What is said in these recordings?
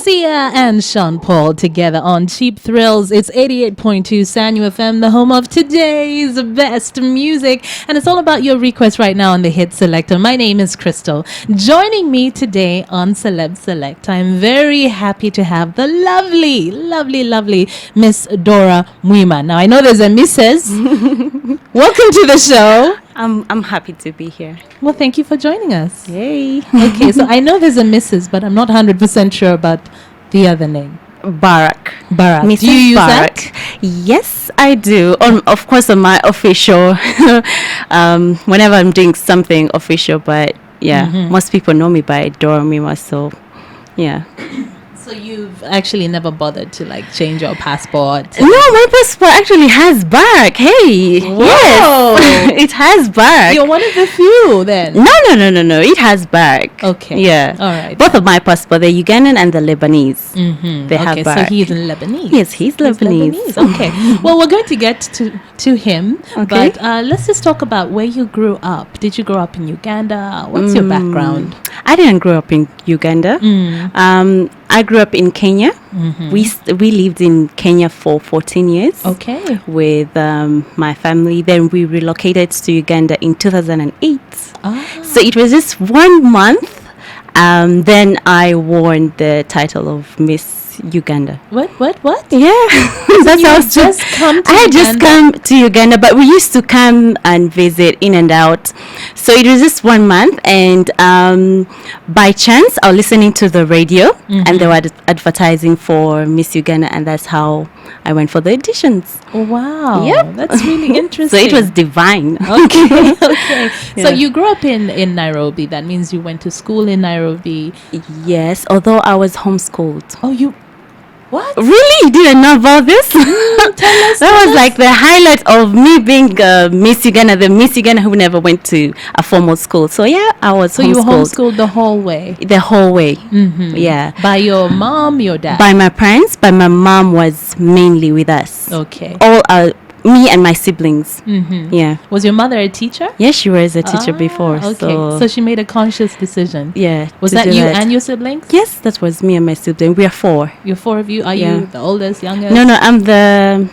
Sia and Sean Paul together on Cheap Thrills. It's 88.2 Sanyu FM, the home of today's best music. And it's all about your requests right now on the Hit Selector. My name is Crystal. Joining me today on Celeb Select, I'm very happy to have the lovely, lovely, lovely Miss DORAH Mwima. Now, I know there's a Mrs. Welcome to the show. I'm happy to be here. Well, thank you for joining us. Yay. Okay, so I know there's a Mrs., but I'm not 100% sure about the other name. Barack. Mrs. Do you use Barack? that? Yes, I do. Of course, on my official, whenever I'm doing something official, but yeah, most people know me by DORAH Mwima, so yeah. So you've actually never bothered to like change your passport? No, my passport actually has Barack. Hey, Whoa. yes, it has Barack. You're one of the few then. No. It has Barack. Okay. Yeah. All right. Both of my passport, the Ugandan and the Lebanese. They have Okay, Barack. so he's in Lebanese. Yes, he's Lebanese. Okay. Well, we're going to get to him. Okay. But let's just talk about where you grew up. Did you grow up in Uganda? What's your background? I didn't grow up in Uganda. I grew up in Kenya. We lived in Kenya for 14 years. Okay. With my family. Then we relocated to Uganda in 2008. So it was just 1 month. Then I won the title of Miss Uganda. What? Yeah. That's how I had just come to Uganda, but we used to come and visit in and out. So it was just 1 month, and by chance I was listening to the radio and they were advertising for Miss Uganda, and that's how I went for the auditions. Oh, wow. Yep. That's really interesting. So it was divine. Okay. Yeah. So you grew up in Nairobi. That means you went to school in Nairobi. Yes, although I was homeschooled. Oh, you... What? Really? You didn't know about this? Tell us. That was like the highlight of me being Miss Uganda, the Miss Uganda who never went to a formal school. So yeah, I was So homeschooled. you were homeschooled the whole way? The whole way. Yeah. By your mom, your dad? By my parents, but my mom was mainly with us. Okay. All me and my siblings. Yeah. Was your mother a teacher? Yes, she was a teacher before. Okay. So she made a conscious decision. Yeah. Was that you and your siblings? Yes, that was me and my sibling. We are 4. You're 4 of you. Are you the oldest, youngest? No, I'm the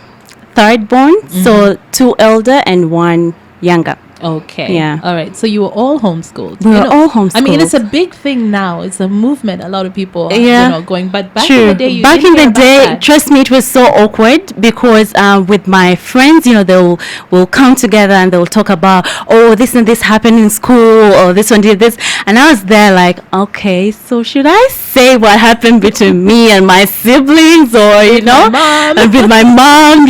third born. So 2 elder and 1 younger. Okay. Yeah. All right. So you were all homeschooled. We were all homeschooled. I mean, it's a big thing now. It's a movement. A lot of people are, going. But back in the day, you back in didn't the hear about day, that. trust me, it was so awkward because with my friends, we'll come together and they'll talk about, oh, this and this happened in school, or this one did this, and I was there like, okay, so should I say what happened between me and my siblings, or mom. with my mom,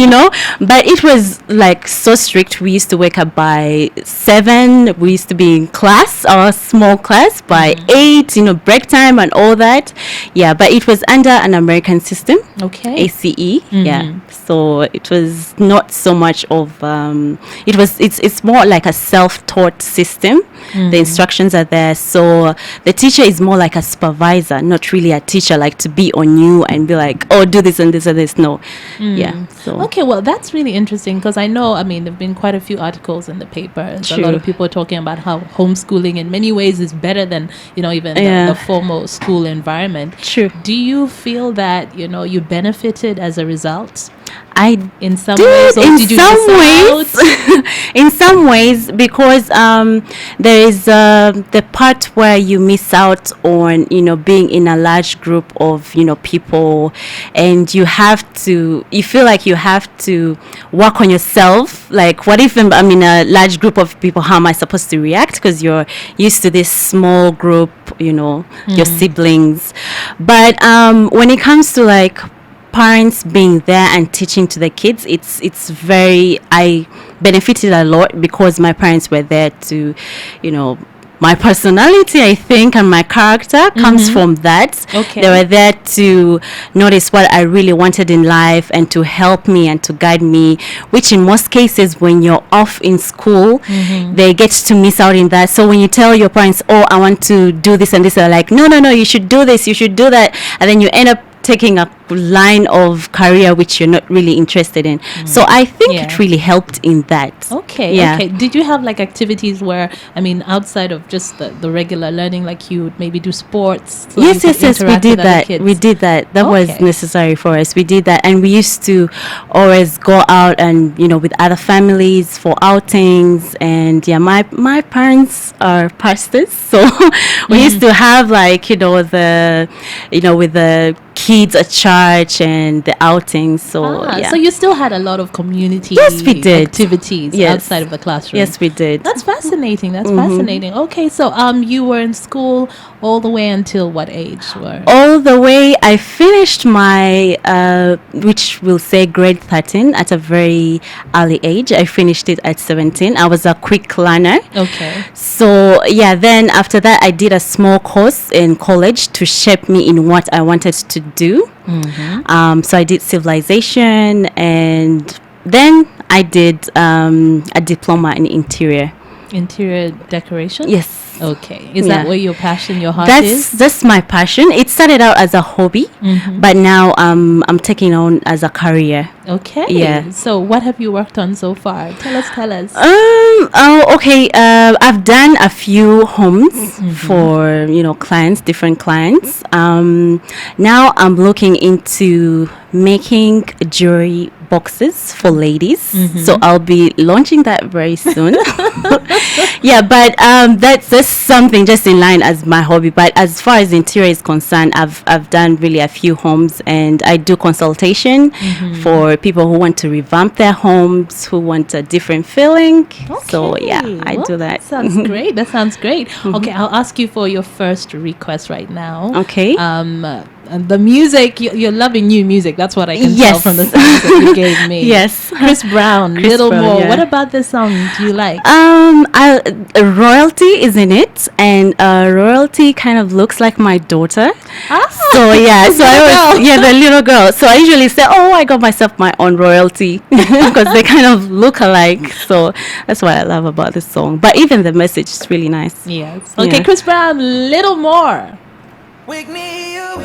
But it was like so strict. We used to wake up by 7. We used to be in class, our small class, by 8, break time and all that. Yeah, but it was under an American system. Okay. ACE. Yeah. So it was not so much of it's more like a self-taught system. The instructions are there. So the teacher is more like a supervisor, not really a teacher, like to be on you and be like, oh, do this and this and this. No. Yeah. So Okay, well, that's really interesting because I know, there have been quite a few articles in the paper. A lot of people are talking about how homeschooling in many ways is better than, even the formal school environment. True. Do you feel that, you benefited as a result? In some did, ways, or in did you some miss ways, out? in some ways, because there is the part where you miss out on being in a large group of people, and you feel like you have to work on yourself. Like, what if I'm in a large group of people? How am I supposed to react? Because you're used to this small group, your siblings. But when it comes to like parents being there and teaching to the kids, I benefited a lot because my parents were there to, my personality, I think, and my character comes from that. Okay. They were there to notice what I really wanted in life and to help me and to guide me, which in most cases when you're off in school, they get to miss out in that. So when you tell your parents, oh, I want to do this and this, they're like, no, you should do this, you should do that. And then you end up taking a line of career which you're not really interested in. So I think it really helped in that. Okay. Yeah. Okay. Did you have like activities where, I mean, outside of just the regular learning, like you would maybe do sports? So Yes, you yes, could yes. We interact did with other that. kids? We did that. That was Okay. necessary for us. We did that, and we used to always go out and with other families for outings. And yeah, my parents are pastors, so we used to have like the with the kids at church and the outings. So yeah. So you still had a lot of community Yes, we did. activities Yes. outside of the classroom. Yes, we did. That's fascinating. That's fascinating. Okay, so you were in school all the way until what age? All the way, I finished my which we'll say grade 13 at a very early age. I finished it at 17. I was a quick learner. Okay. So yeah, then after that I did a small course in college to shape me in what I wanted to do. So I did civilization, and then I did a diploma in interior decoration? Yes. Okay. Is that where your passion, your heart is? That's my passion. It started out as a hobby, but now I'm taking on as a career. Okay. Yeah. So what have you worked on so far? Tell us. Okay. I've done a few homes for clients, different clients. Now I'm looking into making jewelry boxes for ladies. So I'll be launching that very soon. Yeah, but that's something just in line as my hobby. But as far as interior is concerned, I've done really a few homes, and I do consultation for people who want to revamp their homes, who want a different feeling. So yeah, I do that. Sounds great. That sounds great. Okay, I'll ask you for your first request right now. Okay. And the music, you're loving new music. That's what I can tell from the songs that you gave me. Yes. Chris Brown, Little Brown, More. yeah. What about this song do you like? Royalty is in it, and Royalty kind of looks like my daughter. So yeah, so the little girl. So I usually say, oh, I got myself my own Royalty, because they kind of look alike. So that's what I love about this song. But even the message is really nice. Yes. Okay, Chris Brown, Little More. Wake me up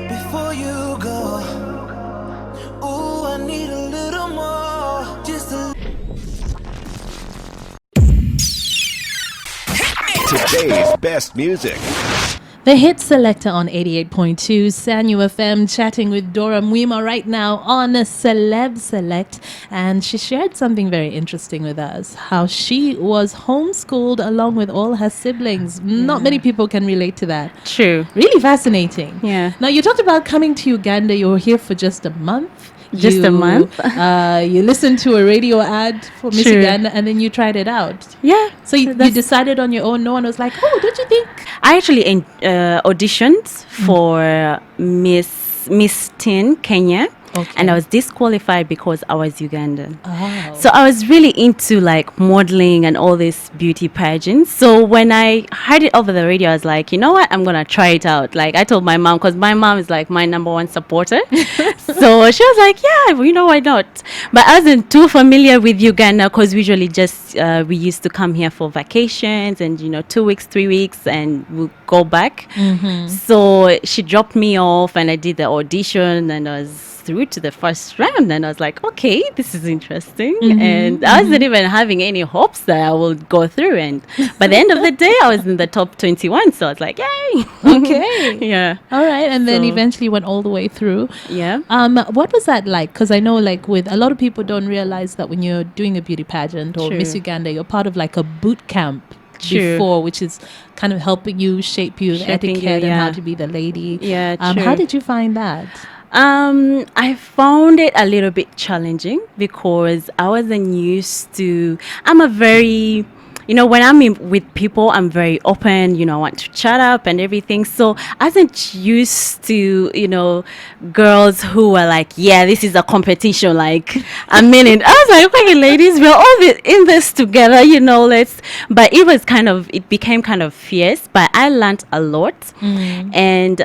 before you go. Ooh, I need a little more. Just a Today's best music. The hit selector on 88.2 Sanyu FM, chatting with DORAH Mwima right now on a Celeb Select, and she shared something very interesting with us, how she was homeschooled along with all her siblings. Not many people can relate to that. True. Really fascinating. Yeah. Now, you talked about coming to Uganda. You were here for just a month. A month. You listened to a radio ad for Miss True. Uganda, and then you tried it out. Yeah. So you decided on your own. No one was like, oh, don't you think? I actually auditioned for Miss Teen Kenya. Okay. And I was disqualified because I was Ugandan. Oh. So I was really into like modeling and all these beauty pageants. So when I heard it over the radio, I was like, you know what? I'm going to try it out. Like I told my mom, because my mom is like my number one supporter. So she was like, yeah, why not? But I wasn't too familiar with Uganda, because usually just we used to come here for vacations and, 2 weeks, 3 weeks, and we'll go back. So she dropped me off, and I did the audition, and I was through to the first round, and I was like, okay, this is interesting. And I wasn't even having any hopes that I would go through, and by the end of the day I was in the top 21, so I was like, yay. Okay. Yeah. All right. And then So- eventually went all the way through. Yeah. What was that like? Because I know like with a lot of people don't realize that when you're doing a beauty pageant or True. Miss Uganda, you're part of like a boot camp True. before, which is kind of helping you shape you Shaping you, etiquette and how yeah. to be the lady. Yeah, How true. did you find that? I found it a little bit challenging because I wasn't used to. I'm a very, when I'm with people, I'm very open. I want to chat up and everything. So I wasn't used to, girls who were like, yeah, this is a competition. Like, I mean it. I was like, okay, ladies, we're all in this together. Let's. But it became kind of fierce. But I learned a lot, and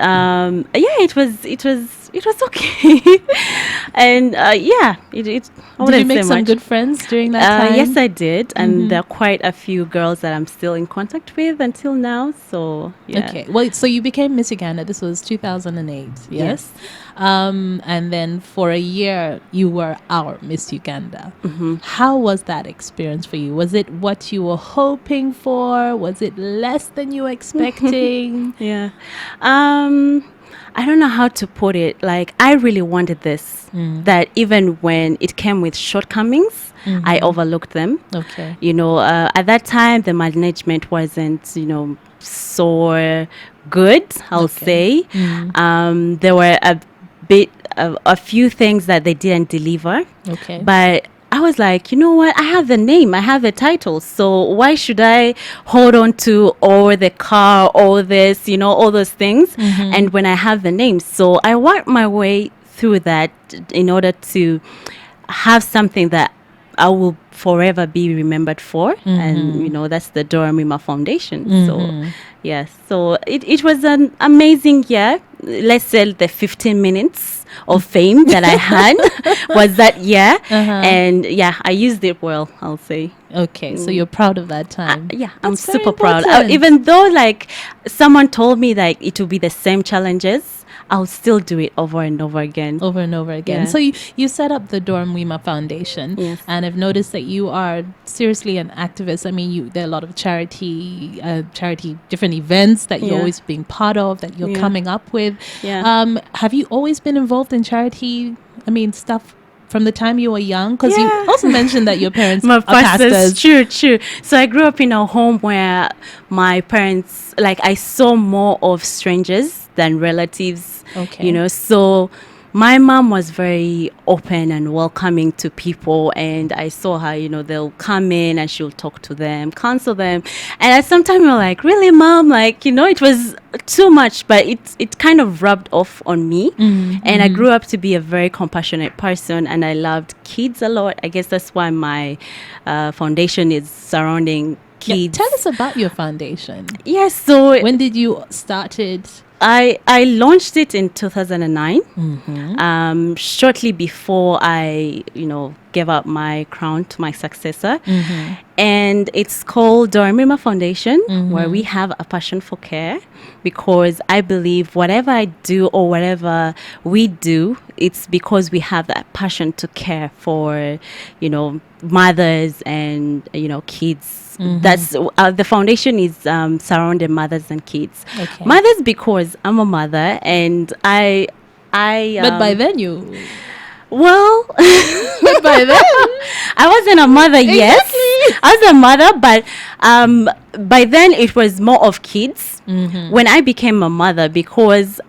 it was it was okay. And yeah, I Did wouldn't you make say some much. good friends during that time? Yes, I did, and there are quite a few girls that I'm still in contact with until now. So yeah. Okay. Well, so you became Miss Uganda. This was 2008, yes? And then for a year, you were our Miss Uganda. How was that experience for you? Was it what you were hoping for? Was it less than you were expecting? Yeah. I don't know how to put it. Like, I really wanted this, that even when it came with shortcomings, I overlooked them. Okay. You know, at that time, the management wasn't, so good, I'll say. There were a few things that they didn't deliver. Okay. But I was like, you know what? I have the name, I have the title. So why should I hold on to or the car, all this, all those things? And when I have the name, so I worked my way through that in order to have something that I will forever be remembered for. And, that's the Mwima Foundation. So, yes. So it was an amazing year. Let's say the 15 minutes of fame that I had was that year. And yeah, I used it well, I'll say. Okay. So you're proud of that time? Yeah, I'm That's very super proud. important. Even though like someone told me like it will be the same challenges, I'll still do it over and over again. Over and over again. Yeah. So you set up the Mwima Foundation. Yes. And I've noticed that you are seriously an activist. I mean, there are a lot of charity, different events that you're Yeah. always being part of, that you're Yeah. coming up with. Yeah. Have you always been involved in charity? I mean, stuff from the time you were young? Because you Yeah. also mentioned that your parents My are pastors. True. So I grew up in a home where my parents, like, I saw more of strangers than relatives. Okay. So my mom was very open and welcoming to people, and I saw her, they'll come in and she'll talk to them, counsel them. And at some time we were like, really, mom? Like, it was too much, but it kind of rubbed off on me. And I grew up to be a very compassionate person, and I loved kids a lot. I guess that's why my foundation is surrounding Yeah, kids. tell us about your foundation. Yes, so When did you started? I launched it in 2009, shortly before I, gave up my crown to my successor. And it's called DORAH Foundation, where we have a passion for care, because I believe whatever I do or whatever we do, it's because we have that passion to care for, mothers and, kids. That's the foundation is surrounding mothers and kids. Okay. Mothers, because I'm a mother, and I But by then you... well, But by then... I wasn't a mother yet. Exactly. I was a mother, but by then it was more of kids. When I became a mother, because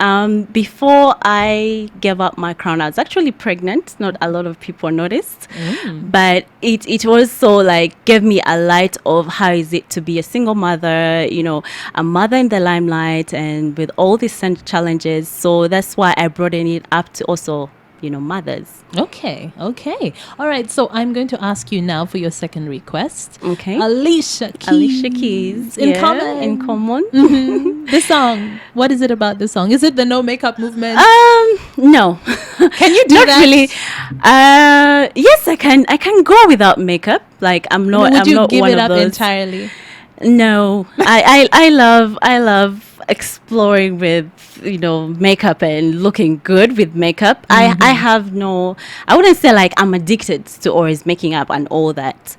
before I gave up my crown, I was actually pregnant. Not a lot of people noticed, but it also like gave me a light of how is it to be a single mother, a mother in the limelight, and with all these challenges. So that's why I broadened it up to also, mothers. Okay. All right. So I'm going to ask you now for your second request. Okay. Alicia Keys. In common. In common. The song. What is it about the song? Is it the no makeup movement? No. Can you do Not that? really. Yes, I can. I can go without makeup. Like, I'm not. Would I'm you not give one it of up those. entirely? No. I love exploring with makeup and looking good with makeup. I have no. I wouldn't say like I'm addicted to always making up and all that.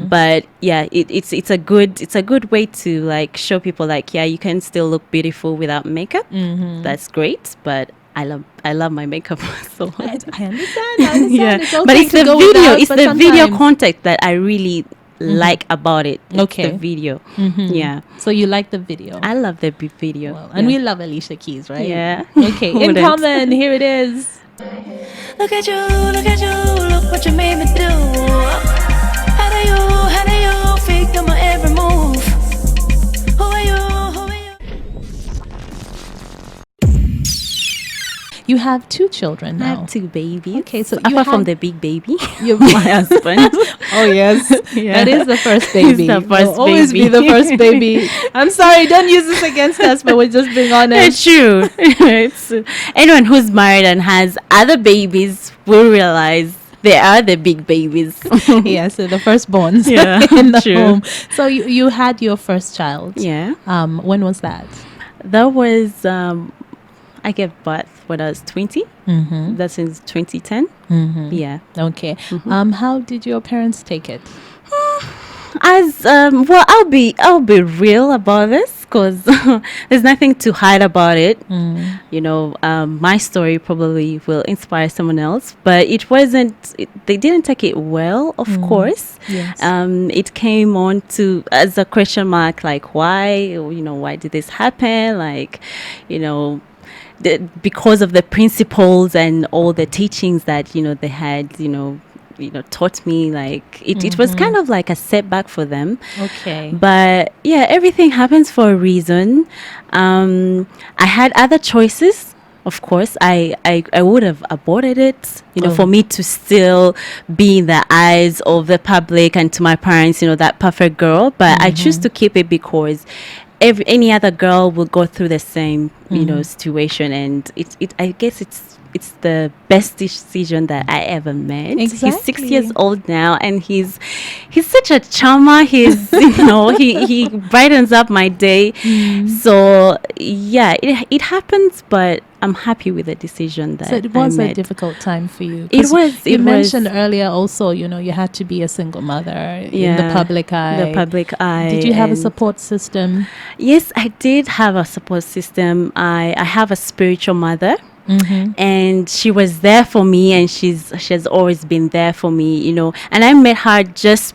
But yeah, it's a good way to like show people like, yeah, you can still look beautiful without makeup. That's great. But I love my makeup. So I understand. yeah, It's okay but it's to the go video. without, It's but the video sometimes- content that I really like about it. It's Okay. the video. Yeah, So you like the video? I love the video. Well, and Yeah. we love Alicia Keys, right? Yeah. Okay. Who In wouldn't? common, here it is. Look at you, look what you made me do. How do you figure my every move? Who are you? You have 2 children I now. have 2 babies. Okay, so you apart from had- the big baby, You- my husband. Oh yes, Yeah. that is the first baby. the first Will always be the baby. first baby. I'm sorry, don't use this against us, but we're just being honest. It's true. It's, anyone who's married and has other babies will realize they are the big babies. Yeah, so the firstborns Yeah, in the true. home. So you had your first child. Yeah. When was that? That was, I gave birth when I was 20. Mm-hmm. That's in 2010. Mm-hmm. Yeah. Okay. How did your parents take it? As well, I'll be real about this because there's nothing to hide about it. You know, my story probably will inspire someone else, but it wasn't. They didn't take it well, of course. Yes. It came on to as a question mark, like why? You know, why did this happen? Like, you know. Because of the principles and all the teachings that they had taught me, like it was kind of like a setback for them. Okay. But yeah, everything happens for a reason. I had other choices. Of course, I would have aborted it, for me to still be in the eyes of the public and to my parents, that perfect girl. But I choose to keep it because any other girl will go through the same, situation, and I guess it's the best decision that I ever made. Exactly. He's 6 years old now, and he's such a charmer. He's he brightens up my day. So yeah, it happens, but I'm happy with the decision that So it was I a made. difficult time for you. It 'Cause was. You It mentioned was. earlier also, you had to be a single mother in the Yeah, public eye. The public eye. Did you have a and- support system? Yes, I did have a support system. I have a spiritual mother. And she was there for me, and she has always been there for me, and I met her just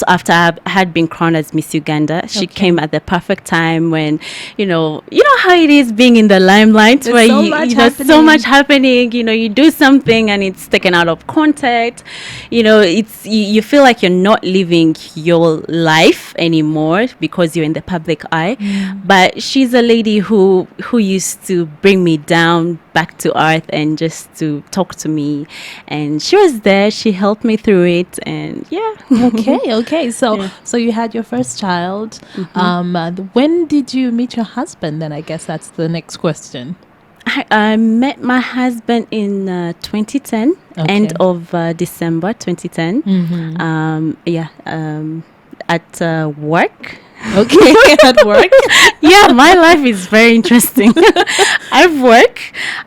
after I had been crowned as Miss Uganda. She Okay. came at the perfect time when, you know how it is being in the limelight, There's where so you, much there's so happening. much happening. You do something and it's taken out of context. It's you feel like you're not living your life anymore because you're in the public eye. But she's a lady who used to bring me down back to earth and just to talk to me, and she was there. She helped me through it, and yeah. Okay. So you had your first child. When did you meet your husband? Then I guess that's the next question. I met my husband in 2010, Okay. end of December 2010. At work. Okay, at work. Yeah, my life is very interesting. At work,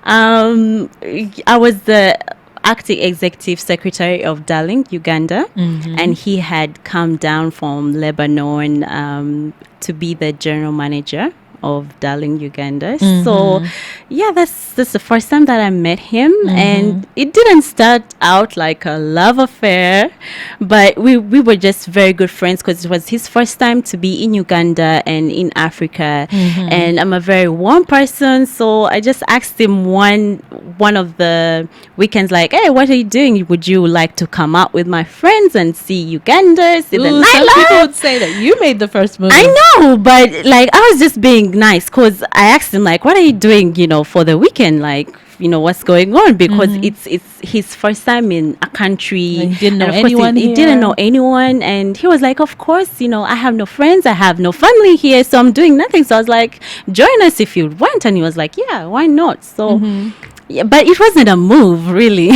I was the acting executive secretary of Darling, Uganda, and he had come down from Lebanon to be the general manager of Darling, Uganda. So yeah, that's the first time that I met him, and it didn't start out like a love affair, but we were just very good friends because it was his first time to be in Uganda and in Africa, and I'm a very warm person, so I just asked him one of the weekends, like, hey, what are you doing? Would you like to come out with my friends and see Uganda, see the Ooh, some nightlife? people would say that you made the first move. I know, but like I was just being nice because I asked him, like, what are you doing, for the weekend? Like, what's going on? Because it's his first time in a country. And he didn't know of course anyone he here. didn't know anyone. And he was like, of course, I have no friends. I have no family here. So I'm doing nothing. So I was like, join us if you want. And he was like, yeah, why not? So, yeah, but it wasn't a move, really.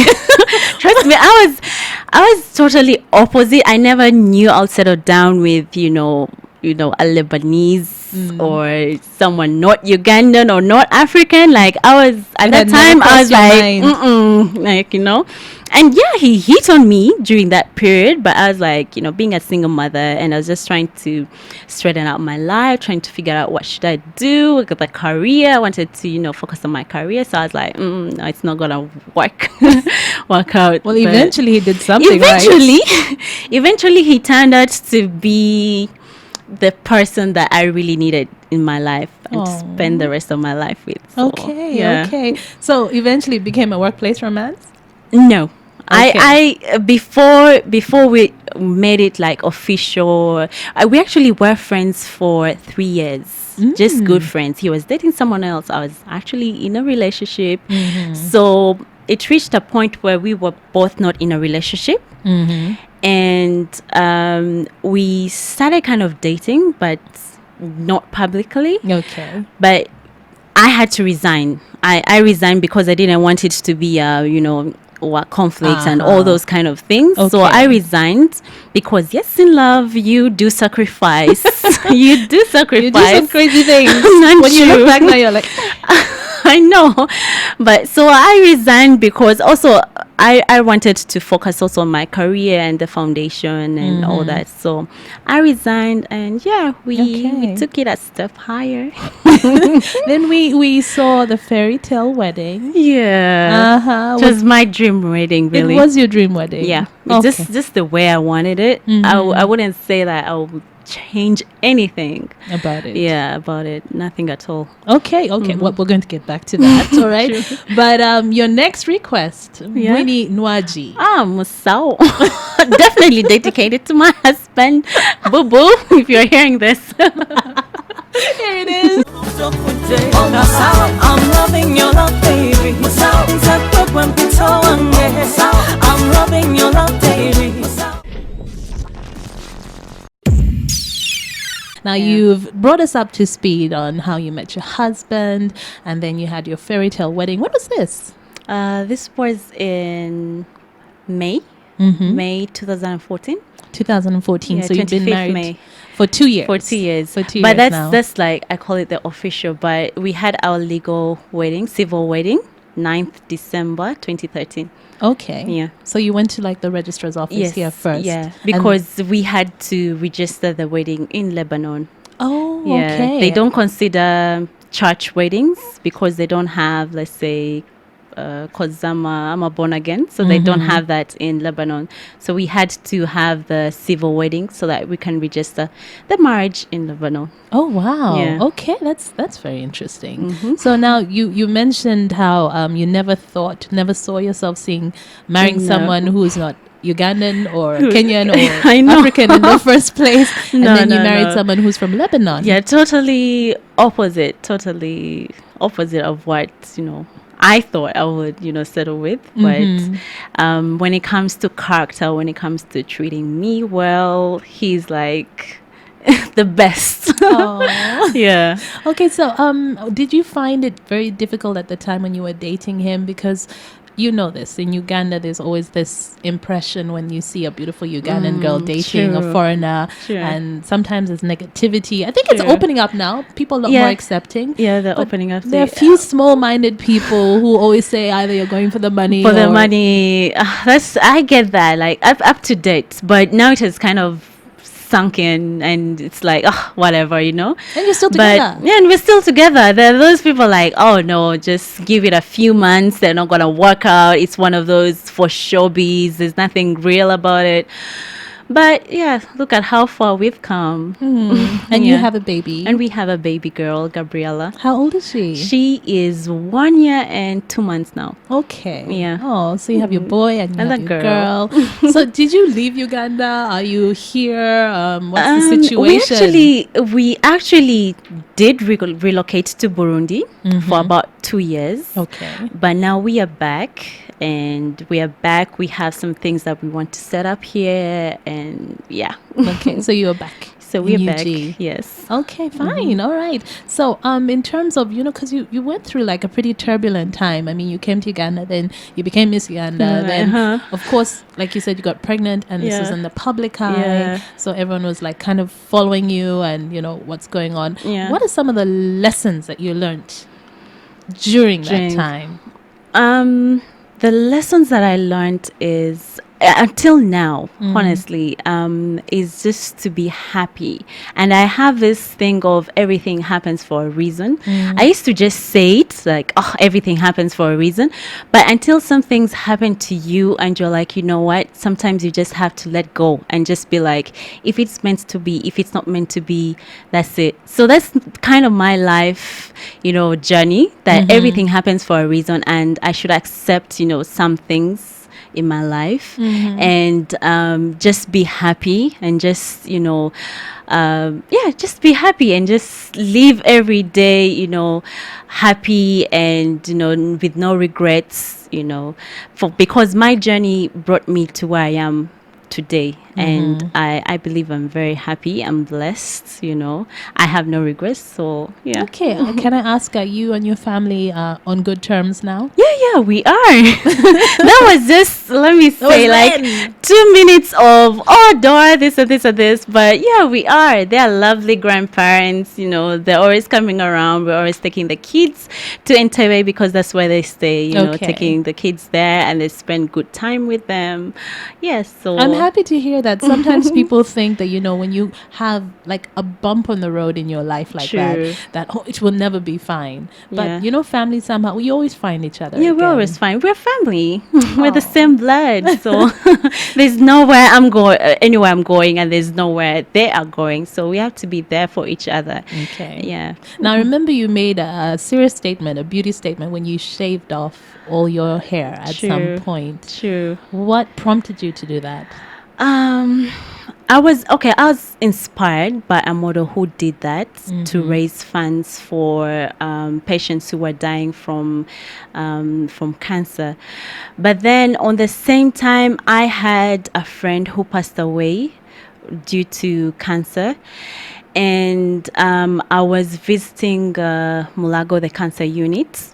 Trust me, I was totally opposite. I never knew I'll settle down with, a Lebanese or someone not Ugandan or not African. Like I was at that had never time, I was crossed your like, and yeah, he hit on me during that period. But I was like, being a single mother, and I was just trying to straighten out my life, trying to figure out what should I do with the career. I wanted to, focus on my career. So I was like, no, it's not gonna work out. Well, But eventually he did something right. eventually he turned out to be the person that I really needed in my life and to spend the rest of my life with. So, Okay, yeah. okay. So eventually it became a workplace romance? No, I before we made it like official, we actually were friends for 3 years, just good friends. He was dating someone else. I was actually in a relationship, so it reached a point where we were both not in a relationship, and we started kind of dating, but not publicly. Okay. But I had to resign. I resigned because I didn't want it to be what conflicts and all those kind of things. So I resigned because yes, in love you do sacrifice. You do sacrifice. You do some crazy things. When you look back now, you're like, I know, but so I resigned because also I wanted to focus also on my career and the foundation and all that. So I resigned, and we took it a step higher. Then we saw the fairy tale wedding. Yeah, it was my dream wedding. Really, it was your dream wedding. Yeah, Okay. just the way I wanted it. I wouldn't say that I would change anything About it. Yeah, about it. Nothing at all. Okay. Well, we're going to get back to that. All right. But your next request, Winnie Nwaji. Musao. Definitely dedicated to my husband, Boo Boo, if you're hearing this. Here it is. I'm loving your love, baby. I'm loving your love, baby. Now, you've brought us up to speed on how you met your husband, and then you had your fairy tale wedding. When was this? This was in May 2014. 2014. Yeah, So you've been 25th married May. for 2 years. For 2 years. For 2 but years now. that's like, I call it the official, but we had our legal wedding, civil wedding, 9th December 2013. Okay. Yeah. So you went to like the registrar's office here first. Yeah, because we had to register the wedding in Lebanon. Okay. They don't consider church weddings because they don't have, let's say, because I'm a born again, so they don't have that in Lebanon. So we had to have the civil wedding so that we can register the marriage in Lebanon. Oh wow. Yeah. Okay, that's very interesting. So now you mentioned how you never saw yourself marrying someone who's not Ugandan or Kenyan or I know. African in the first place, and No, then you no, married no. someone who's from Lebanon. Yeah, totally opposite of what I thought I would settle with. But when it comes to character, when it comes to treating me well, he's like the best. Aw. Yeah. Okay, so did you find it very difficult at the time when you were dating him? Because you know this, in Uganda there's always this impression when you see a beautiful Ugandan girl dating a foreigner, and sometimes there's negativity. I think it's opening up now. People are a lot more accepting. Yeah, they're But opening up. there are a few small-minded people who always say either you're going for the money For the or- money. I get that. Like, up to date. But now it has kind of sunk in, and it's like, whatever, And you're still But together. yeah, and we're still together. There are those people like, oh no, just give it a few months. They're not gonna work out. It's one of those for showbiz. There's nothing real about it. But yeah, look at how far we've come. And you have a baby. And we have a baby girl, Gabriella. How old is she? She is 1 year and 2 months now. Okay. Yeah. Oh, so you have your boy and you And have the your girl. So did you leave Uganda? Are you here? What's the situation? We actually did relocate to Burundi for about 2 years. Okay. But now we are back. We have some things that we want to set up here, and yeah. Okay, so you're back. So we're in back. UG. Yes. Okay, fine. All right. So in terms of, because you went through like a pretty turbulent time. I mean, you came to Uganda, then you became Miss Uganda. Then, of course, like you said, you got pregnant, and this was in the public eye. Yeah. So everyone was like kind of following you and, what's going on. Yeah. What are some of the lessons that you learned during that time? The lessons that I learned is, until now, honestly, is just to be happy. And I have this thing of everything happens for a reason. I used to just say it like, everything happens for a reason. But until some things happen to you and you're like, you know what, sometimes you just have to let go and just be like, if it's meant to be, if it's not meant to be, that's it. So that's kind of my life, journey, that everything happens for a reason, and I should accept, some things in my life, and just be happy and just just be happy and just live every day, happy and with no regrets, because my journey brought me to where I am today, and I believe I'm very happy. I'm blessed, I have no regrets. So yeah. Okay, can I ask, are you and your family on good terms now? Yeah, we are. That was just, let me say, like when? 2 minutes of, Dora, this and this and this. But yeah, we are. They are lovely grandparents. They're always coming around. We're always taking the kids to Entebbe because that's where they stay. Taking the kids there, and they spend good time with them. Yes, so I'm happy to hear that. Sometimes people think that, when you have like a bump on the road in your life like True. that it will never be fine. But, family somehow, we always find each other. Yeah, we're again. always fine. We're family. We're the same blood. So there's nowhere I'm going, anywhere I'm going, and there's nowhere they are going. So we have to be there for each other. Okay. Yeah. Now, remember you made a serious statement, a beauty statement, when you shaved off all your hair at some point. True. What prompted you to do that? I was inspired by a model who did that to raise funds for patients who were dying from cancer. But then on the same time, I had a friend who passed away due to cancer. And I was visiting Mulago, the cancer unit.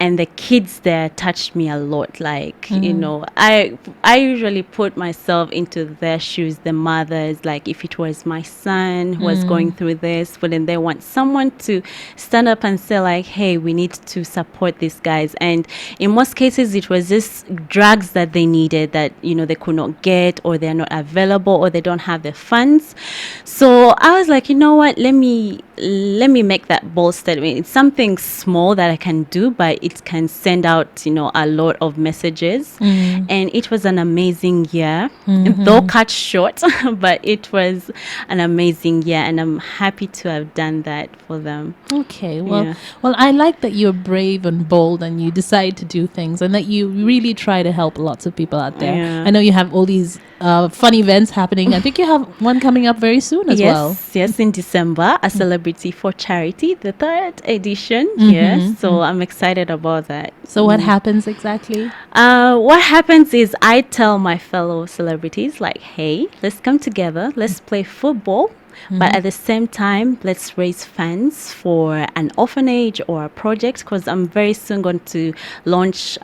And the kids there touched me a lot. Like, I usually put myself into their shoes, the mothers, like if it was my son who was going through this, but then they want someone to stand up and say like, hey, we need to support these guys. And in most cases, it was just drugs that they needed that, they could not get, or they're not available, or they don't have the funds. So I was like, you know what, let me make that bold statement. It's something small that I can do, but it can send out, a lot of messages. And it was an amazing year, though cut short, but it was an amazing year, and I'm happy to have done that for them. Okay, well, I like that you're brave and bold, and you decide to do things, and that you really try to help lots of people out there. Yeah. I know you have all these fun events happening. I think you have one coming up very soon as well. Yes, in December, a Celebrity for Charity, the 3rd edition. Yes, so I'm excited about that. So what happens exactly? What happens is I tell my fellow celebrities like, hey, let's come together, let's play football. But at the same time, let's raise funds for an orphanage or a project, because I'm very soon going to launch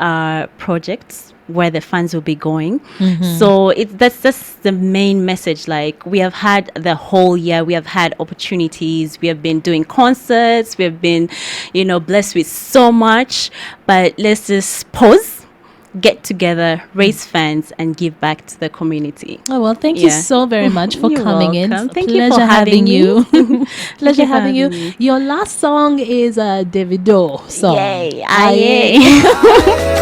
projects where the funds will be going. So that's just the main message. Like, we have had the whole year, we have had opportunities, we have been doing concerts, we have been, blessed with so much, but let's just pause, get together, raise funds, and give back to the community. Oh, well, thank you so very much for You're coming welcome. in. Thank you for having you. Pleasure for having you. having me. Your last song is a Davido song. Yay. Aye.